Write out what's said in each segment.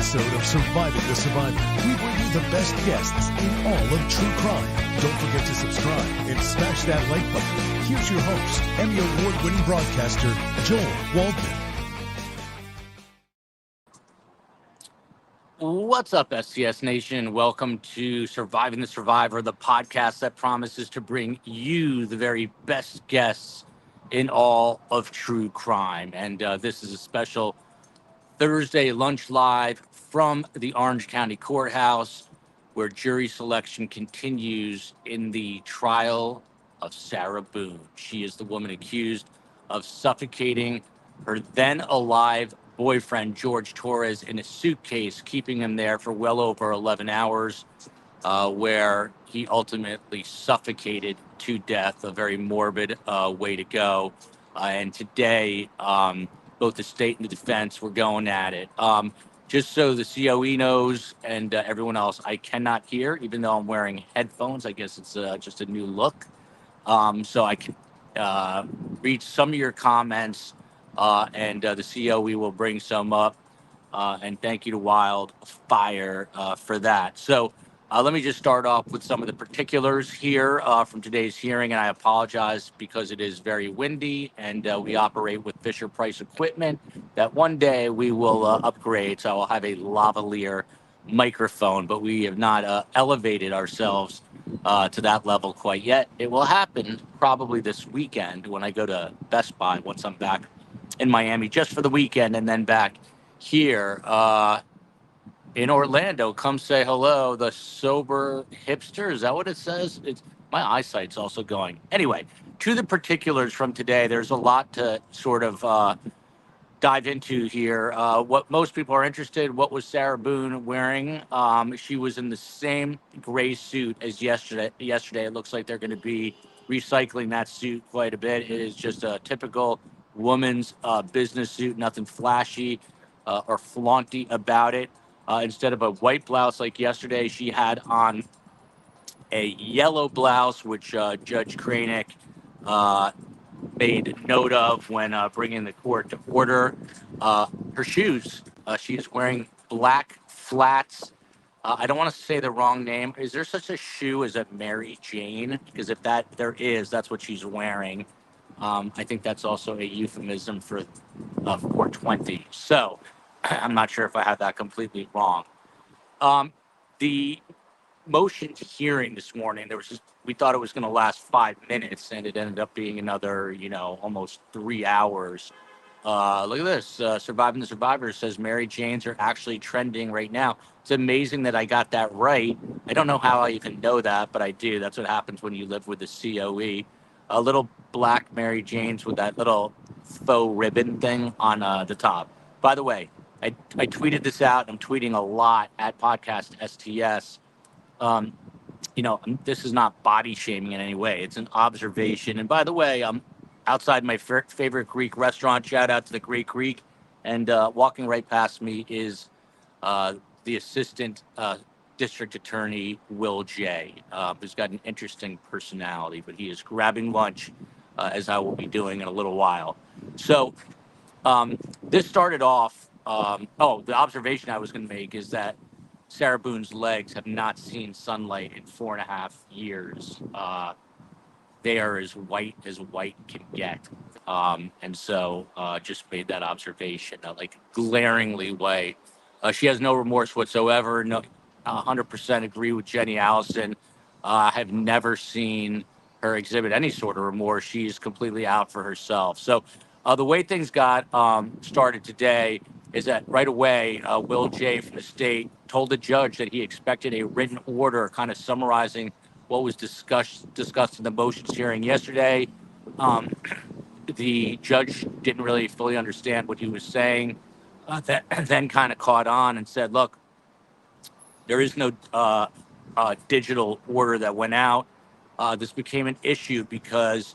episode of Surviving the Survivor, we bring you the best guests in all of true crime. Don't forget to subscribe and smash that like button. Here's your host, Emmy Award-winning broadcaster, Joel Waldman. What's up, STS Nation? Welcome to Surviving the Survivor, the podcast that promises to bring you the very best guests in all of true crime. And this is a special Thursday lunch live from the Orange County Courthouse, where jury selection continues in the trial of Sarah Boone. She is the woman accused of suffocating her then alive boyfriend, George Torres, in a suitcase, keeping him there for well over 11 hours, where he ultimately suffocated to death. A very morbid way to go. And today, both the state and the defense were going at it. Just so the COE knows and everyone else, I cannot hear, even though I'm wearing headphones. I guess it's just a new look. So I can read some of your comments, and the COE will bring some up. And thank you to Wildfire for that. So let me just start off with some of the particulars here from today's hearing. And I apologize because it is very windy and we operate with Fisher Price equipment that one day we will upgrade. So I'll have a lavalier microphone, but we have not elevated ourselves to that level quite yet. It will happen probably this weekend when I go to Best Buy once I'm back in Miami just for the weekend and then back here in Orlando. Come say hello. The sober hipster. Is that what it says? My eyesight's also going. Anyway, to the particulars from today, there's a lot to sort of dive into here. What most people are interested, what was Sarah Boone wearing? She was in the same gray suit as yesterday. It looks like they're going to be recycling that suit quite a bit. It is just a typical woman's business suit, nothing flashy or flaunty about it. Instead of a white blouse like yesterday, she had on a yellow blouse, which Judge Kranick made note of when bringing the court to order. Her shoes, she is wearing black flats. I don't want to say the wrong name. Is there such a shoe as a Mary Jane? Because if there is, that's what she's wearing. I think that's also a euphemism for 420. So I'm not sure if I had that completely wrong. The motion hearing this morning, we thought it was going to last 5 minutes, and it ended up being another, almost 3 hours. Look at this. Surviving the Survivor says Mary Janes are actually trending right now. It's amazing that I got that right. I don't know how I even know that, but I do. That's what happens when you live with the COE. A little black Mary Janes with that little faux ribbon thing on the top. By the way, I tweeted this out. I'm tweeting a lot at Podcast STS. This is not body shaming in any way. It's an observation. And by the way, I'm outside my favorite Greek restaurant. Shout out to the Great Greek. And walking right past me is the assistant district attorney, Will J., who's got an interesting personality, but he is grabbing lunch, as I will be doing in a little while. So this started off, the observation I was going to make is that Sarah Boone's legs have not seen sunlight in 4.5 years. They are as white can get. And so just made that observation, glaringly white. She has no remorse whatsoever. No, 100% agree with Jenny Allison. I have never seen her exhibit any sort of remorse. She's completely out for herself. So the way things got started today is that right away, Will J. from the state told the judge that he expected a written order kind of summarizing what was discussed in the motions hearing yesterday. The judge didn't really fully understand what he was saying, then kind of caught on and said, look, there is no digital order that went out. This became an issue because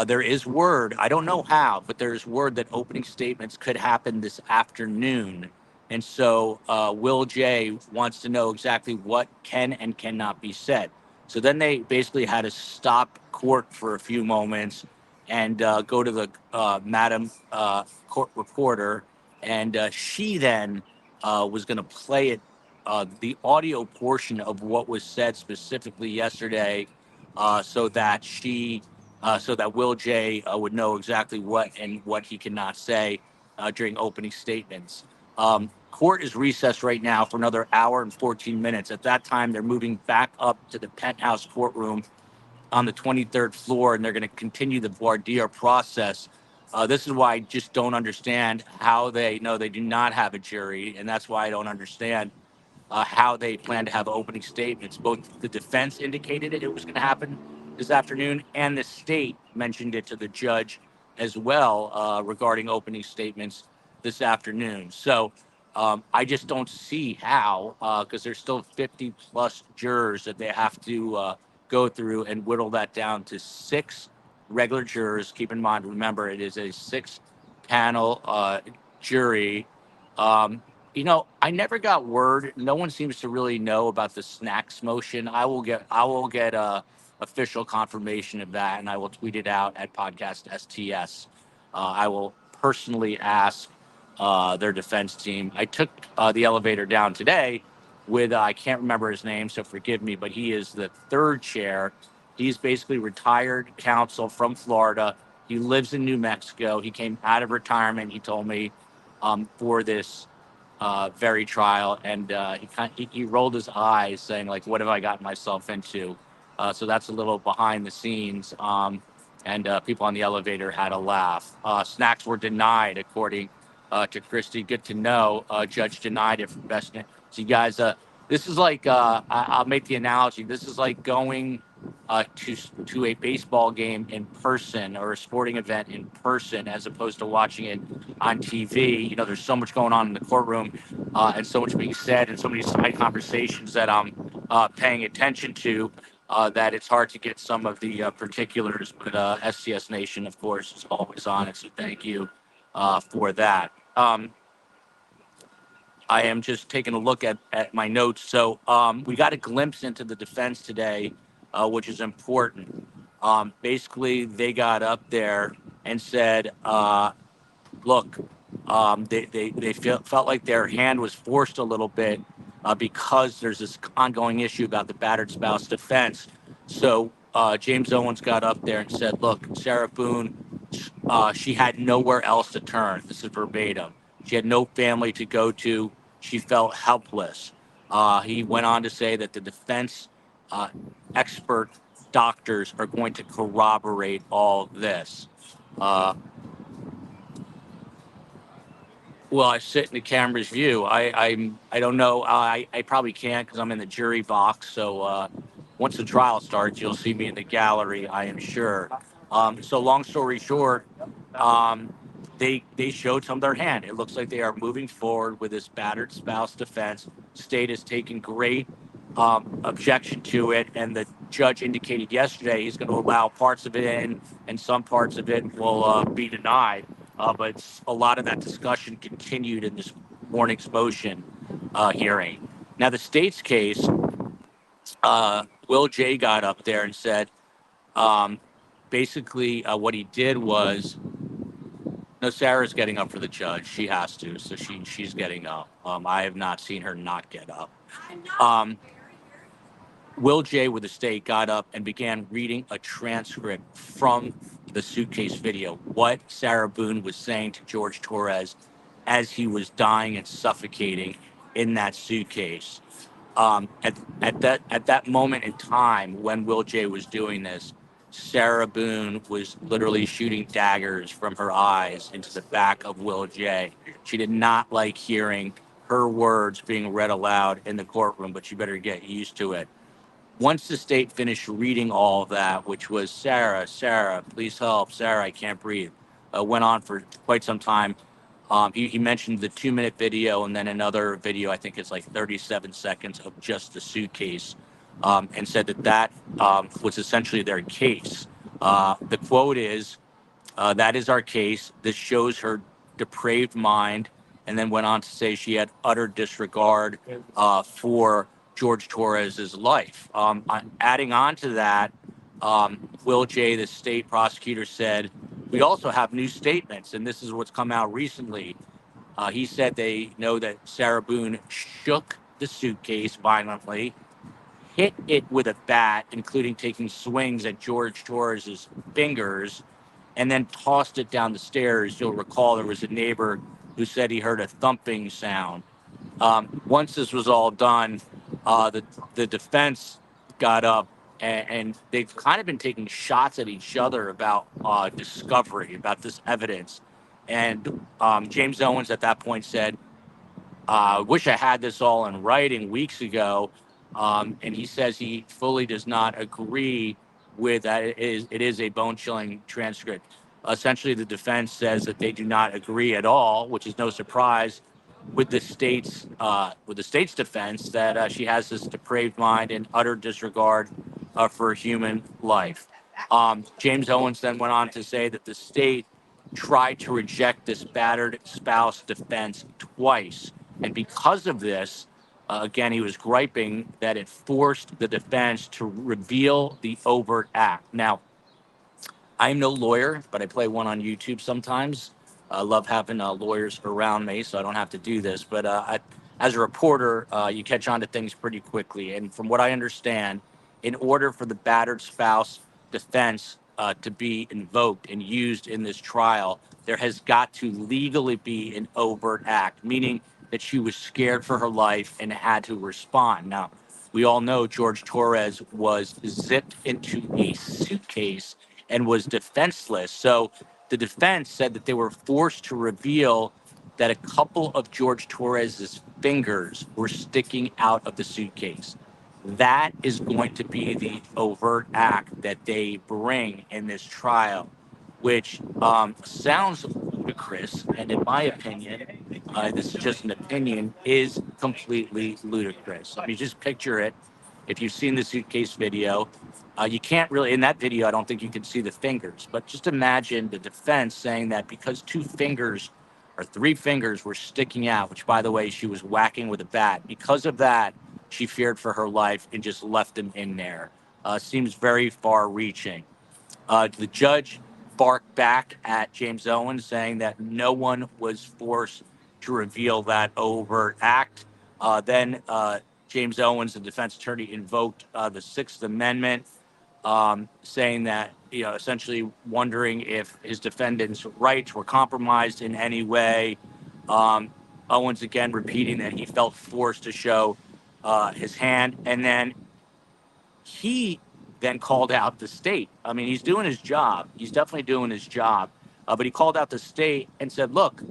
there is word, I don't know how, but there is word that opening statements could happen this afternoon. And so Will J. wants to know exactly what can and cannot be said. So then they basically had to stop court for a few moments and go to the Madam Court Reporter. And she then was going to play it, the audio portion of what was said specifically yesterday, so that so that Will J would know exactly what and what he cannot say during opening statements. Court is recessed right now for another hour and 14 minutes. At that time, they're moving back up to the penthouse courtroom on the 23rd floor, and they're going to continue the voir dire process. This is why I just don't understand how they know they do not have a jury, and that's why I don't understand how they plan to have opening statements. Both the defense indicated it was going to happen this afternoon, and the state mentioned it to the judge as well regarding opening statements this afternoon. So I just don't see how, because there's still 50 plus jurors that they have to go through and whittle that down to 6 regular jurors. Keep in mind, remember, it is a 6-panel jury. I never got word. No one seems to really know about the snacks motion. I will get official confirmation of that, and I will tweet it out at podcast STS. I will personally ask their defense team. I took the elevator down today with I can't remember his name, so forgive me, but he is the 3rd chair. He's basically retired counsel from Florida. He lives in New Mexico. He came out of retirement. He told me for this very trial, and he rolled his eyes, saying like, "What have I gotten myself into?" So that's a little behind the scenes, and people on the elevator had a laugh. Snacks were denied, according to Christie. Good to know. Judge denied it for best. So you guys, this is like I'll make the analogy. This is like going to a baseball game in person or a sporting event in person, as opposed to watching it on TV. There's so much going on in the courtroom, and so much being said, and so many side conversations that I'm paying attention to, that it's hard to get some of the particulars. But SCS Nation, of course, is always on it, so thank you for that. I am just taking a look at my notes. So we got a glimpse into the defense today, which is important. Basically, they got up there and said, look, they felt like their hand was forced a little bit because there's this ongoing issue about the battered spouse defense. So James Owens got up there and said, look, Sarah Boone, she had nowhere else to turn. This is verbatim. She had no family to go to. She felt helpless. He went on to say that the defense expert doctors are going to corroborate all this. Well, I sit in the camera's view. I don't know. I probably can't because I'm in the jury box. So once the trial starts, you'll see me in the gallery, I am sure. So long story short, they showed some of their hand. It looks like they are moving forward with this battered spouse defense. State has taken great objection to it, and the judge indicated yesterday he's going to allow parts of it in, and some parts of it will be denied. But a lot of that discussion continued in this morning's motion hearing. Now, the state's case, Will J got up there and said, basically, what he did was, no, Sarah's getting up for the judge. She has to, so she's getting up. I have not seen her not get up. Will J with the state got up and began reading a transcript from the suitcase video, what Sarah Boone was saying to George Torres as he was dying and suffocating in that suitcase. At that moment in time when Will J was doing this, Sarah Boone was literally shooting daggers from her eyes into the back of Will J. She did not like hearing her words being read aloud in the courtroom, but you better get used to it. Once the state finished reading all of that, which was Sarah, please help, Sarah, I can't breathe, went on for quite some time. He mentioned the 2-minute video and then another video, I think it's like 37 seconds of just the suitcase, and said that was essentially their case. The quote is, that is our case. This shows her depraved mind, and then went on to say she had utter disregard for George Torres's life. Adding on to that, Will J, the state prosecutor, said, we also have new statements, and this is what's come out recently. He said they know that Sarah Boone shook the suitcase violently, hit it with a bat, including taking swings at George Torres's fingers, and then tossed it down the stairs. You'll recall there was a neighbor who said he heard a thumping sound. Once this was all done, the defense got up, and they've kind of been taking shots at each other about discovery, about this evidence. And James Owens at that point said, I wish I had this all in writing weeks ago. And he says he fully does not agree with that. It is a bone chilling transcript. Essentially, the defense says that they do not agree at all, which is no surprise with the state's defense that she has this depraved mind and utter disregard for human life. James Owens then went on to say that the state tried to reject this battered spouse defense twice. And because of this, again, he was griping that it forced the defense to reveal the overt act. Now, I'm no lawyer, but I play one on YouTube sometimes. I love having lawyers around me, so I don't have to do this. But as a reporter, you catch on to things pretty quickly. And from what I understand, in order for the battered spouse defense to be invoked and used in this trial, there has got to legally be an overt act, meaning that she was scared for her life and had to respond. Now, we all know George Torres was zipped into a suitcase and was defenseless. So the defense said that they were forced to reveal that a couple of George Torres's fingers were sticking out of the suitcase. That is going to be the overt act that they bring in this trial, which sounds ludicrous. And in my opinion, this is just an opinion, is completely ludicrous. I mean, just picture it. If you've seen the suitcase video, you can't really, in that video, I don't think you can see the fingers, but just imagine the defense saying that because two fingers or three fingers were sticking out, which, by the way, she was whacking with a bat. Because of that, she feared for her life and just left them in there. Seems very far reaching. The judge barked back at James Owens, saying that no one was forced to reveal that overt act. Then James Owens, the defense attorney, invoked the Sixth Amendment, saying that, essentially wondering if his defendant's rights were compromised in any way. Owens again repeating that he felt forced to show his hand, and then he then called out the state. I mean, he's doing his job. He's definitely doing his job. But he called out the state and said, look,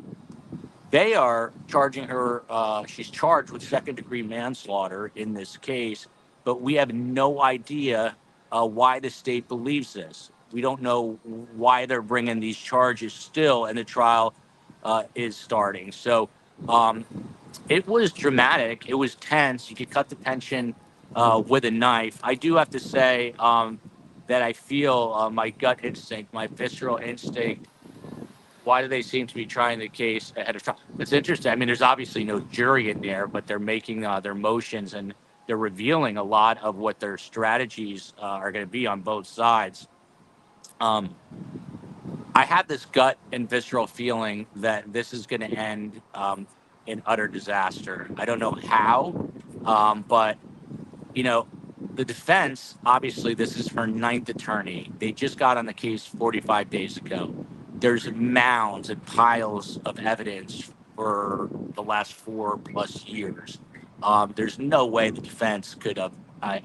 they are charging her. She's charged with second-degree manslaughter in this case, but we have no idea why the state believes this. We don't know why they're bringing these charges still, and the trial is starting. So it was dramatic. It was tense. You could cut the tension with a knife. I do have to say that I feel my gut instinct, my visceral instinct. Why do they seem to be trying the case ahead of time? It's interesting. I mean, there's obviously no jury in there, but they're making their motions, and they're revealing a lot of what their strategies are going to be on both sides. I have this gut and visceral feeling that this is going to end in utter disaster. I don't know how, but the defense, obviously, this is her ninth attorney. They just got on the case 45 days ago. There's mounds and piles of evidence for the last 4+ years. There's no way the defense could have,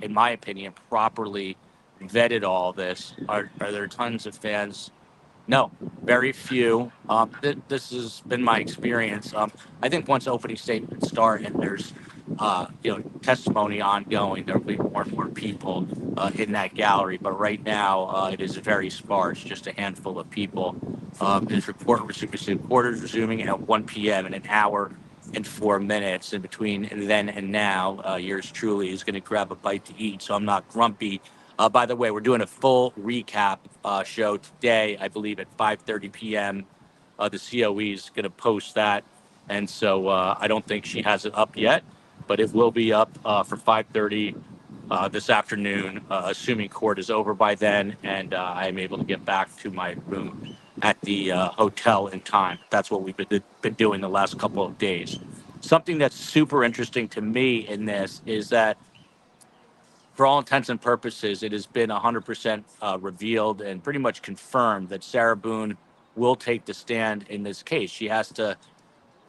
in my opinion, properly vetted all this. Are there tons of fans? No, very few. This has been my experience. I think once opening statements start and there's testimony ongoing, there'll be more and more people in that gallery. But right now, it is very sparse, just a handful of people. This court is resuming at 1 p.m. in an hour and 4 minutes. And between then and now, yours truly is going to grab a bite to eat. So I'm not grumpy. By the way, we're doing a full recap show today, I believe at 5:30 p.m. The COE is going to post that. And so I don't think she has it up yet, but it will be up for 5:30 this afternoon, assuming court is over by then and I am able to get back to my room at the hotel in time. That's what we've been doing the last couple of days. Something that's super interesting to me in this is that, for all intents and purposes, it has been 100% revealed and pretty much confirmed that Sarah Boone will take the stand in this case. She has to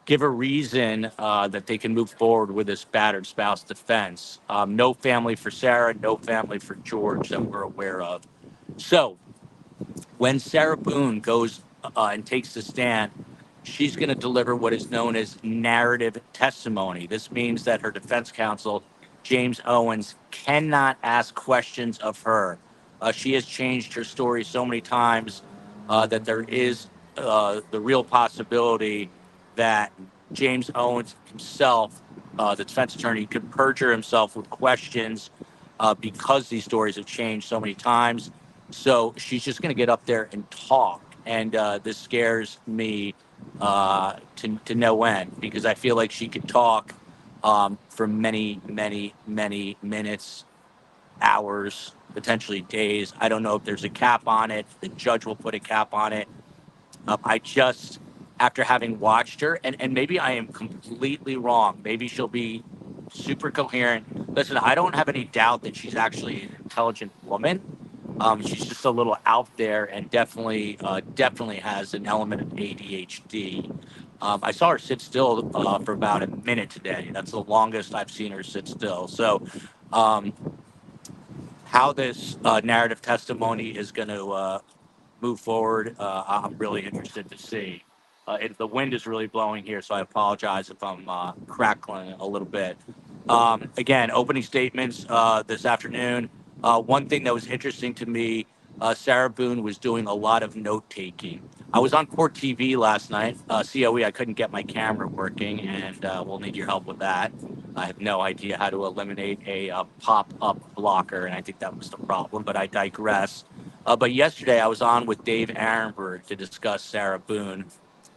give a reason that they can move forward with this battered spouse defense. No family for Sarah, no family for George that we're aware of. So when Sarah Boone goes and takes the stand, she's going to deliver what is known as narrative testimony. This means that her defense counsel, James Owens, cannot ask questions of her. She has changed her story so many times that there is the real possibility that James Owens himself, the defense attorney, could perjure himself with questions because these stories have changed so many times. So she's just going to get up there and talk. And this scares me to no end, because I feel like she could talk for many, many, many minutes, hours, potentially days. I don't know if there's a cap on it. The judge will put a cap on it. I just, after having watched her, and maybe I am completely wrong, maybe she'll be super coherent. Listen, I don't have any doubt that she's actually an intelligent woman. She's just a little out there, and definitely has an element of ADHD. I saw her sit still for about a minute today. That's the longest I've seen her sit still. So, um, how this narrative testimony is going to move forward, I'm really interested to see. The wind is really blowing here, so I apologize if I'm crackling a little bit. Again, opening statements this afternoon. One thing that was interesting to me, Sarah Boone was doing a lot of note taking. I was on Court TV last night, COE. I couldn't get my camera working, and we'll need your help with that. I have no idea how to eliminate a pop-up blocker, and I think that was the problem, but I digress. But yesterday I was on with Dave Arenberg to discuss Sarah Boone.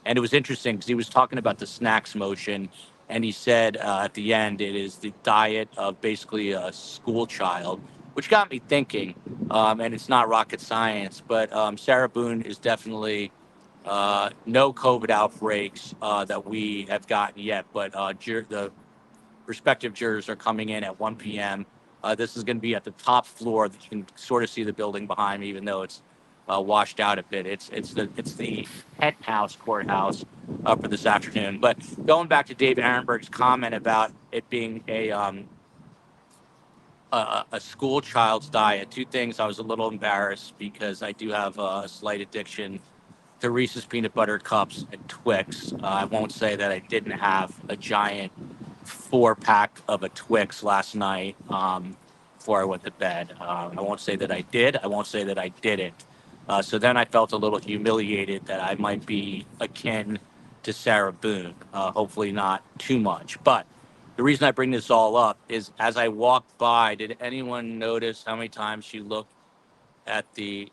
And it was interesting because he was talking about the snacks motion. And he said at the end, it is the diet of basically a school child, which got me thinking. And it's not rocket science, but Sarah Boone is definitely no COVID outbreaks that we have gotten yet. But the prospective jurors are coming in at 1 p.m. This is going to be at the top floor. You can sort of see the building behind me, even though it's washed out a bit. It's the penthouse courthouse for this afternoon. But going back to Dave Arenberg's comment about it being a school child's diet, two things. I was a little embarrassed because I do have a slight addiction to Reese's peanut butter cups and Twix. I won't say that I didn't have a giant 4-pack of a Twix last night before I went to bed. I won't say that I did. I won't say that I didn't. So then I felt a little humiliated that I might be akin to Sarah Boone. Hopefully not too much. But the reason I bring this all up is, as I walked by, did anyone notice how many times she looked at the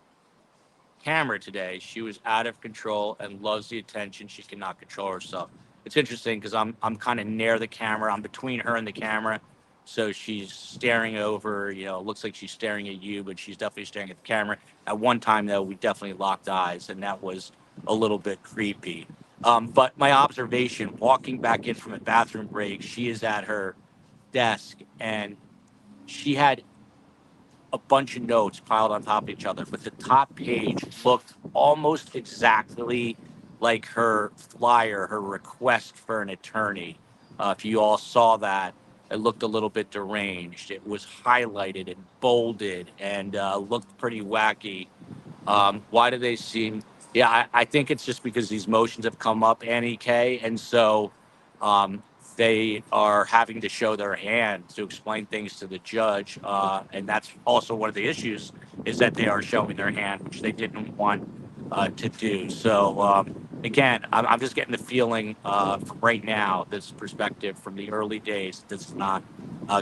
camera today? She was out of control and loves the attention. She cannot control herself. It's interesting because I'm kind of near the camera. I'm between her and the camera. So she's staring over, it looks like she's staring at you, but she's definitely staring at the camera. At one time, though, we definitely locked eyes, and that was a little bit creepy. But my observation, walking back in from a bathroom break, she is at her desk, and she had a bunch of notes piled on top of each other, but the top page looked almost exactly like her flyer, her request for an attorney. If you all saw that, it looked a little bit deranged. It was highlighted and bolded and looked pretty wacky. Why do they seem? Yeah, I think it's just because these motions have come up, Annie K, and so um, they are having to show their hand to explain things to the judge, and that's also one of the issues, is that they are showing their hand, which they didn't want to do. So again, I'm just getting the feeling from right now, this perspective from the early days, this is not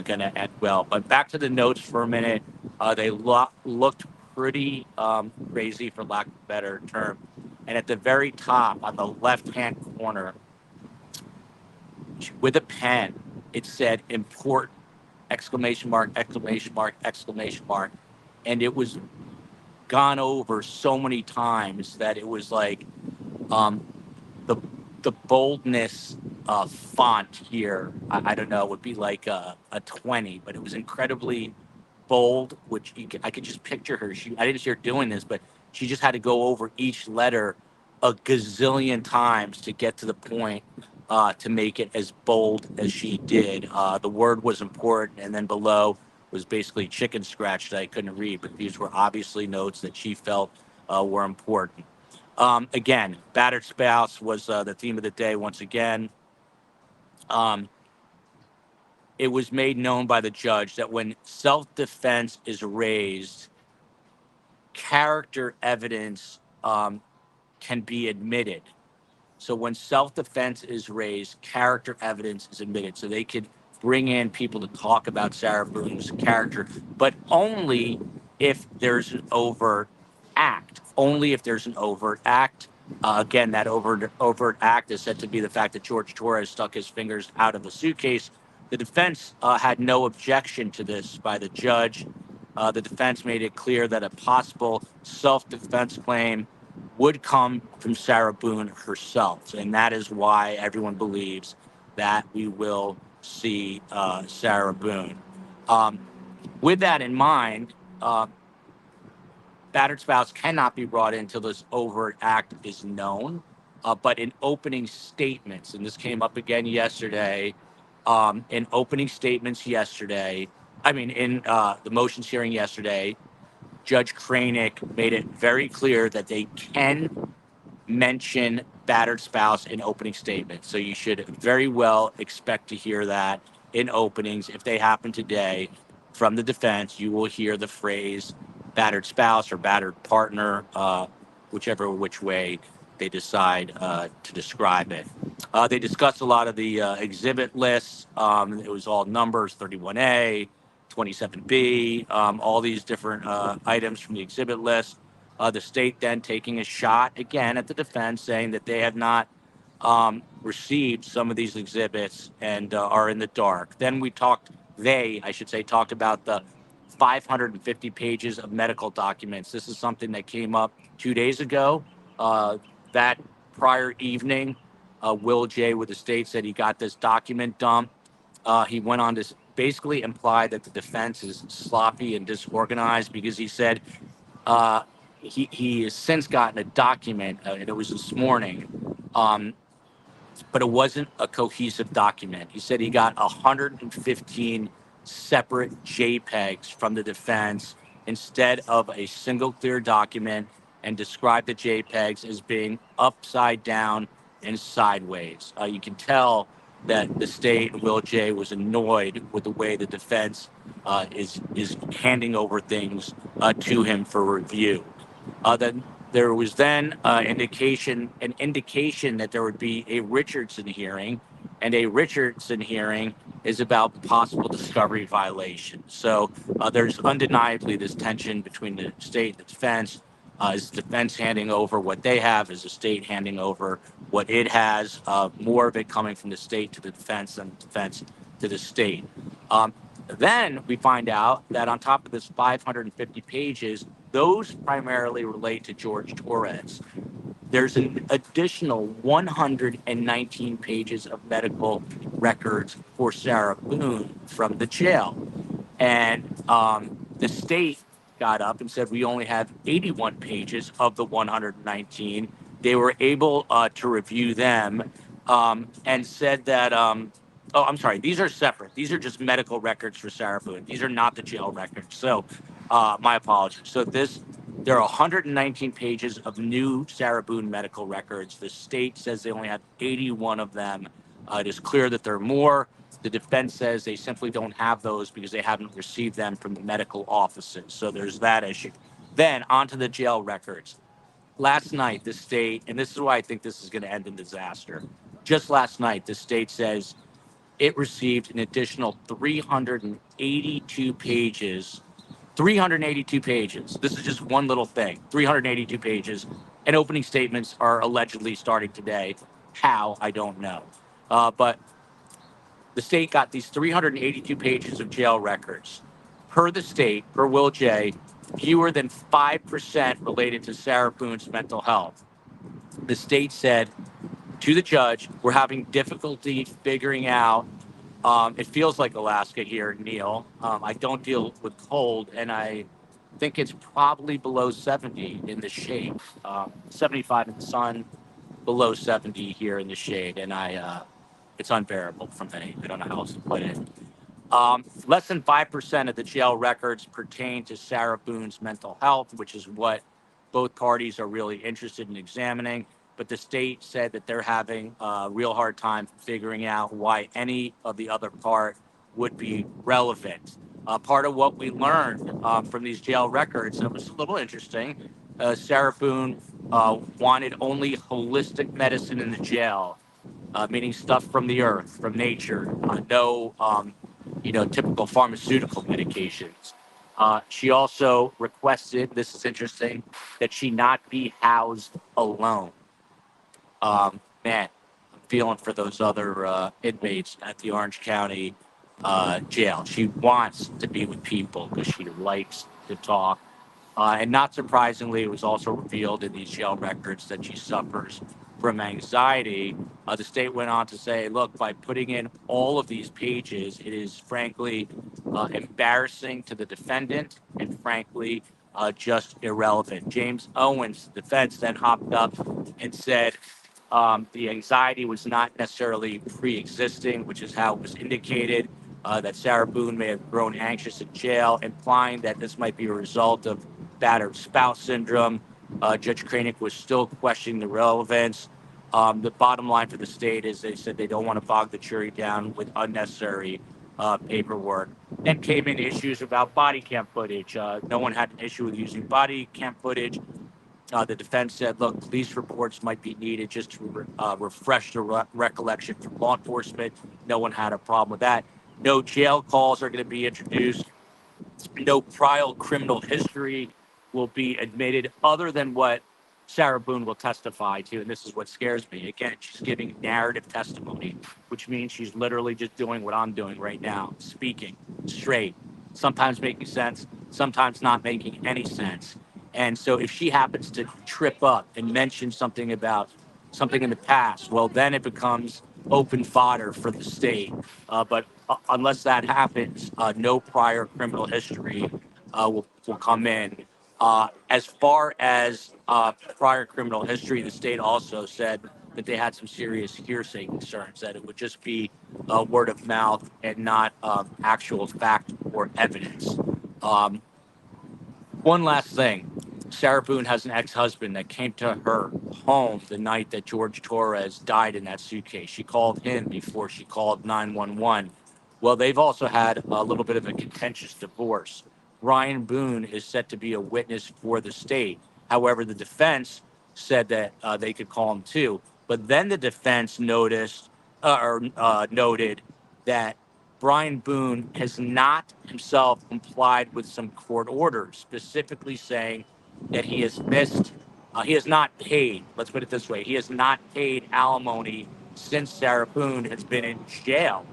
going to end well. But back to the notes for a minute. They looked pretty crazy, for lack of a better term. And at the very top, on the left-hand corner, with a pen, it said "important!" Exclamation mark, exclamation mark, exclamation mark, and it was gone over so many times that it was like um, the the boldness font here. I don't know, would be like a 20, but it was incredibly bold, which I could just picture her. I didn't see her doing this, but she just had to go over each letter a gazillion times to get to the point to make it as bold as she did. The word was important, and then below was basically chicken scratch that I couldn't read, but these were obviously notes that she felt were important. Again, battered spouse was the theme of the day once again. Um, it was made known by the judge that when self-defense is raised, character evidence can be admitted. So when self-defense is raised, character evidence is admitted. So they could bring in people to talk about Sarah Boone's character, but only if there's an overt act. Only if there's an overt act. Again, that overt act is said to be the fact that George Torres stuck his fingers out of the suitcase. The defense had no objection to this by the judge. The defense made it clear that a possible self-defense claim would come from Sarah Boone herself. And that is why everyone believes that we will see Sarah Boone. Um, with that in mind, battered spouse cannot be brought in until this overt act is known. But in opening statements, and this came up again yesterday, in opening statements yesterday, in the motions hearing yesterday, Judge Kranick made it very clear that they can mention battered spouse in opening statements. So you should very well expect to hear that in openings. If they happen today from the defense, you will hear the phrase battered spouse or battered partner, whichever which way they decide to describe it. They discussed a lot of the exhibit lists. It was all numbers, 31A, 27B, all these different items from the exhibit list. The state then taking a shot again at the defense, saying that they have not received some of these exhibits and are in the dark. Then talked about the 550 pages of medical documents. This is something that came up 2 days ago. That prior evening, Will J. with the state said he got this document dump. He went on to basically imply that the defense is sloppy and disorganized because he said he has since gotten a document, and it was this morning, but it wasn't a cohesive document. He said he got 115 separate JPEGs from the defense instead of a single clear document, and described the JPEGs as being upside down and sideways. You can tell that the state, Will J., was annoyed with the way the defense is handing over things to him for review. Then there was then an indication that there would be a Richardson hearing, and a Richardson hearing is about possible discovery violations. So there's undeniably this tension between the state and the defense. Is the defense handing over what they have? Is the state handing over what it has? More of it coming from the state to the defense than the defense to the state. Then we find out that on top of this 550 pages, those primarily relate to George Torres. There's an additional 119 pages of medical records for Sarah Boone from the jail. And the state got up and said, we only have 81 pages of the 119. They were able to review them and said that, I'm sorry, these are separate. These are just medical records for Sarah Boone. These are not the jail records. So my apologies. So there are 119 pages of new Sarah Boone medical records. The state says they only have 81 of them. It is clear that there are more. The defense says they simply don't have those because they haven't received them from the medical offices. So there's that issue. Then onto the jail records. Last night, the state, and this is why I think this is going to end in disaster. Just last night, the state says it received an additional 382 pages. 382 pages. This is just one little thing. 382 pages. And opening statements are allegedly starting today. How? I don't know. But the state got these 382 pages of jail records. Per the state, per Will J., fewer than 5% related to Sarah Boone's mental health. The state said to the judge, we're having difficulty figuring out. It feels like Alaska here, Neil. I don't deal with cold, and I think it's probably below 70 in the shade. 75 in the sun, below 70 here in the shade, and it's unbearable for me. I don't know how else to put it. Less than 5% of the jail records pertain to Sarah Boone's mental health, which is what both parties are really interested in examining. But the state said that they're having a real hard time figuring out why any of the other part would be relevant. Part of what we learned from these jail records, and it was a little interesting, Sarah Boone wanted only holistic medicine in the jail, meaning stuff from the earth, from nature, no typical pharmaceutical medications. She also requested, this is interesting, that she not be housed alone. Man, I'm feeling for those other inmates at the Orange County jail. She wants to be with people because she likes to talk. And not surprisingly, it was also revealed in these jail records that she suffers from anxiety. The state went on to say, look, by putting in all of these pages, it is frankly embarrassing to the defendant and frankly just irrelevant. James Owens, the defense, then hopped up and said the anxiety was not necessarily pre-existing, which is how it was indicated, that Sarah Boone may have grown anxious in jail, implying that this might be a result of battered spouse syndrome. Judge Kranick was still questioning the relevance. The bottom line for the state is they said they don't want to bog the jury down with unnecessary paperwork. Then came in issues about body cam footage. No one had an issue with using body cam footage. The defense said, look, police reports might be needed just to refresh the recollection from law enforcement. No one had a problem with that. No jail calls are going to be introduced. No prior criminal history will be admitted other than what Sarah Boone will testify to. And this is what scares me. Again, she's giving narrative testimony, which means she's literally just doing what I'm doing right now, speaking straight, sometimes making sense, sometimes not making any sense. And so if she happens to trip up and mention something about something in the past, well, then it becomes open fodder for the state. But unless that happens, no prior criminal history will come in. As far as prior criminal history, the state also said that they had some serious hearsay concerns, that it would just be word of mouth and not actual fact or evidence. One last thing. Sarah Boone has an ex-husband that came to her home the night that George Torres died in that suitcase. She called him before she called 911. Well, they've also had a little bit of a contentious divorce. Brian Boone is set to be a witness for the state. However, the defense said that they could call him too. But then the defense noted that Brian Boone has not himself complied with some court orders, specifically saying that he has not paid, let's put it this way, he has not paid alimony since Sarah Boone has been in jail.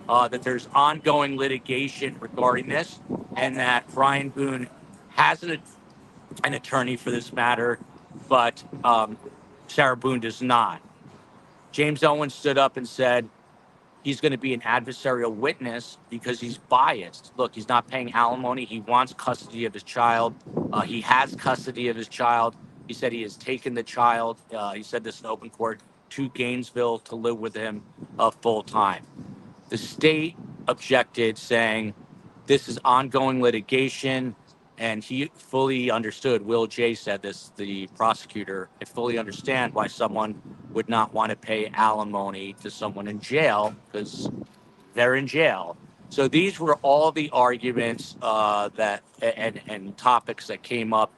That there's ongoing litigation regarding this, and that Brian Boone has an attorney for this matter, but Sarah Boone does not. James Owens stood up and said, he's going to be an adversarial witness because he's biased. Look, he's not paying alimony. He wants custody of his child. He has custody of his child. He said he has taken the child. He said this in open court to Gainesville to live with him full time. The state objected, saying this is ongoing litigation. And he fully understood, Will J said this, the prosecutor, I fully understand why someone would not want to pay alimony to someone in jail because they're in jail. So these were all the arguments and topics that came up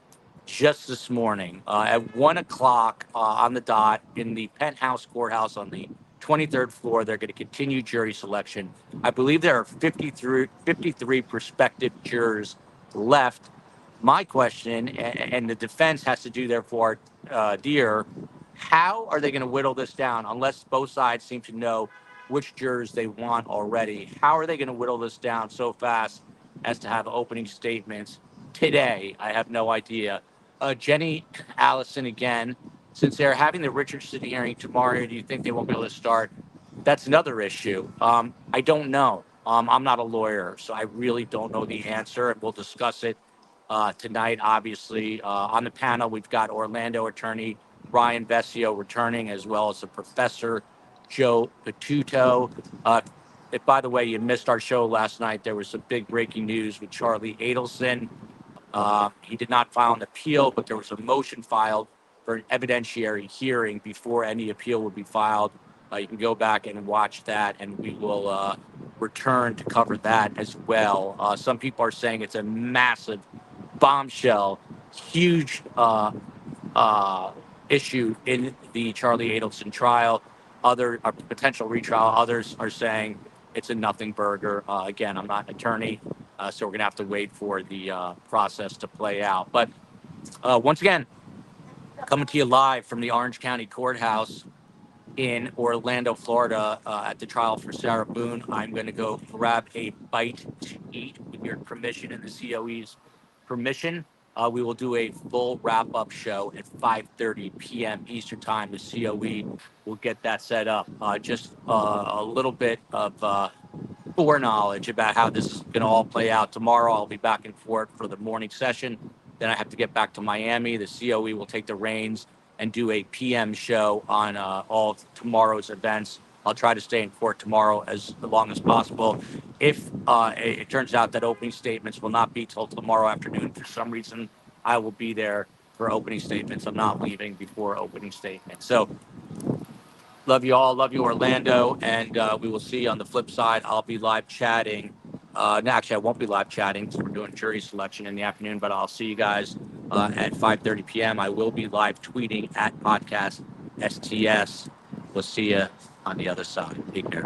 just this morning. At 1 o'clock on the dot in the penthouse courthouse on the 23rd floor, they're going to continue jury selection. I believe there are 53 prospective jurors left. My question, and the defense has to do therefore, dear, how are they going to whittle this down unless both sides seem to know which jurors they want already? How are they going to whittle this down so fast as to have opening statements today. I have no idea. Jenny Allison again, since they're having the Richardson hearing tomorrow, do you think they won't be able to start? That's another issue. I don't know. I'm not a lawyer, so I really don't know the answer. And we'll discuss it tonight, obviously. On the panel, we've got Orlando attorney Brian Vesio returning, as well as the professor Joe Patuto. If, by the way, you missed our show last night, there was some big breaking news with Charlie Adelson. He did not file an appeal, but there was a motion filed for an evidentiary hearing before any appeal would be filed. You can go back and watch that, and we will return to cover that as well. Some people are saying it's a massive bombshell, huge issue in the Charlie Adelson trial. Other potential retrial. Others are saying it's a nothing burger. Again, I'm not an attorney, so we're gonna have to wait for the process to play out. But once again, coming to you live from the Orange County Courthouse in Orlando, Florida, at the trial for Sarah Boone. I'm going to go grab a bite to eat with your permission and the COE's permission. We will do a full wrap-up show at 5:30 p.m. Eastern Time. The COE will get that set up. Just a little bit of foreknowledge about how this is going to all play out. Tomorrow, I'll be back and forth for the morning session. Then I have to get back to Miami. The COE will take the reins and do a PM show on all of tomorrow's events. I'll try to stay in court tomorrow as long as possible. If it turns out that opening statements will not be till tomorrow afternoon for some reason, I will be there for opening statements. I'm not leaving before opening statements. So love you all. Love you, Orlando. And we will see you on the flip side. I'll be live chatting. No, actually, I won't be live chatting because we're doing jury selection in the afternoon, but I'll see you guys at 5:30 p.m. I will be live tweeting at podcast STS. We'll see you on the other side. Take care.